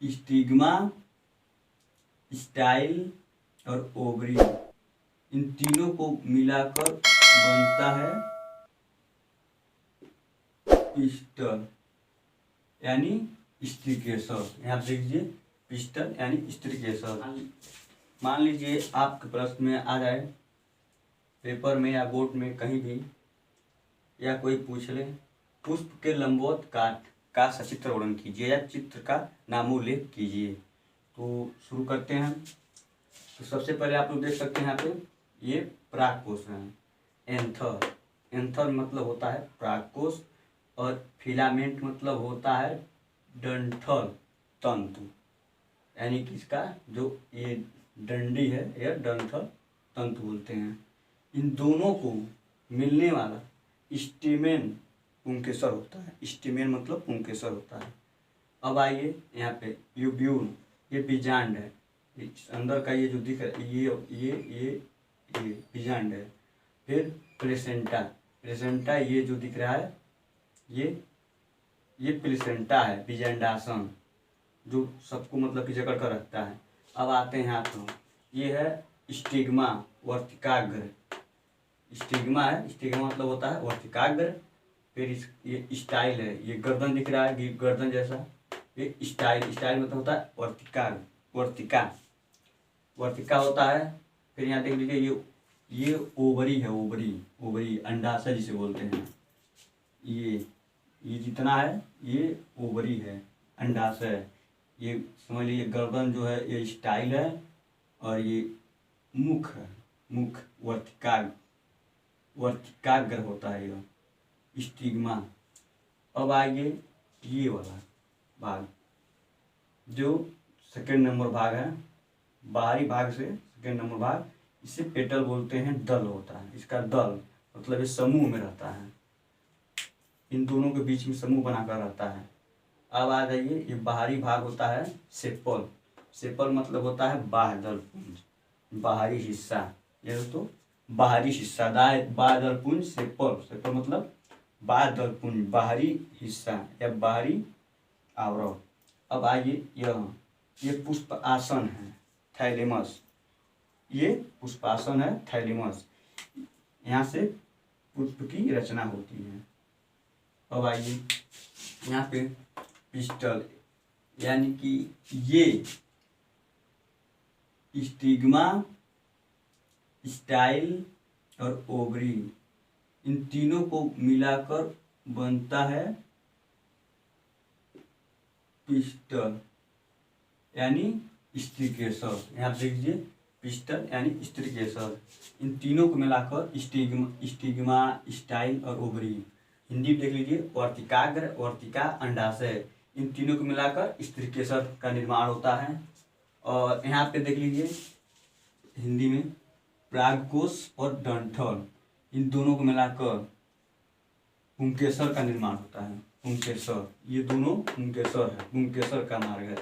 Stigma, style और ovary, इन तीनों को मिलाकर बनता है पिस्टल यानी स्टिकेसर। यहाँ देख लीजिए पिस्टल यानी स्टिकेसर। मान लीजिए आपके प्रश्न में आ जाए पेपर में या बोर्ड में कहीं भी, या कोई पूछ ले पुष्प के लंबवत काट का सचित्र वर्णन कीजिए या चित्र का नामोल्लेख कीजिए। तो शुरू करते हैं। तो सबसे पहले आप लोग देख सकते हैं यहाँ पे ये परागकोश है। एंथर, एंथर मतलब होता है परागकोश, और फिलामेंट मतलब होता है डंठल तंतु, यानी कि इसका जो ये डंडी है यह डंठल तंतु बोलते हैं। इन दोनों को मिलने वाला स्टेमेन पुंकेसर होता है। स्टेमेन मतलब पुंकेसर होता है। अब आइए यहाँ पे यूब्यूल, ये बीजांड है। इस अंदर का ये जो दिख रहा है ये बीजांड है। फिर प्लेसेंटा, प्लेसेंटा ये जो दिख रहा है ये प्लेसेंटा है, बीजांडासन, जो सबको मतलब कि जकड़ कर रखता है। अब आते हैं यहाँ तो ये है स्टिग्मा, वर्तिकाग्र। स्टिग्मा है, स्टिग्मा मतलब होता है वर्तिकाग्र। फिर ये स्टाइल है, ये गर्दन दिख रहा है गर्दन जैसा, ये स्टाइल, स्टाइल मतलब होता है वर्तिका, वर्तिका होता है। फिर यहाँ देख लीजिए ये ओवरी है, ओवरी अंडाशय जिसे बोलते हैं। ये जितना है ये ओवरी है, अंडाशय। ये समझ लीजिए गर्दन जो है ये स्टाइल है, और ये मुख है, मुख वर्तिकाग्र होता है यह स्टिग्मा। अब आइए ये वाला भाग जो सेकेंड नंबर भाग है, बाहरी भाग से सेकेंड नंबर भाग, इसे पेटल बोलते हैं, दल होता है इसका। दल मतलब ये समूह में रहता है, इन दोनों के बीच में समूह बनाकर रहता है। अब आ जाइए ये बाहरी भाग होता है सेपल। सेपल मतलब होता है बाह्य दलपुंज, बाहरी हिस्सा। ये दोस्तों बाहरी हिस्सा बाह्य दलपुंज सेपल। सेपल मतलब बाह्य दलपुंज, बाहरी हिस्सा या बाहरी आवरण। अब आइए ये पुष्प आसन है, थैलेमस। ये पुष्पासन है, थैलेमस। यहाँ से पुष्प की रचना होती है। अब आइए यहाँ पे पिस्टल, यानी कि ये स्टिग्मा, स्टाइल और ओवरी, इन तीनों को मिलाकर बनता है पिस्टल यानी स्टिकेसर। यहाँ देख लीजिए पिस्टल यानी स्टिकेसर। इन तीनों को मिलाकर स्टिग्मा, स्टाइल और ओवरी, हिंदी देख लीजिए वर्तिकाग्र, वर्तिका, अंडाशय, इन तीनों को मिलाकर स्टिकेसर का निर्माण होता है। और यहाँ पे देख लीजिए हिंदी में परागकोश और डंठल, इन दोनों को मिलाकर पुंकेसर का निर्माण होता है। पुंकेसर, ये दोनों पुंकेसर है, पुंकेसर का मार्ग है।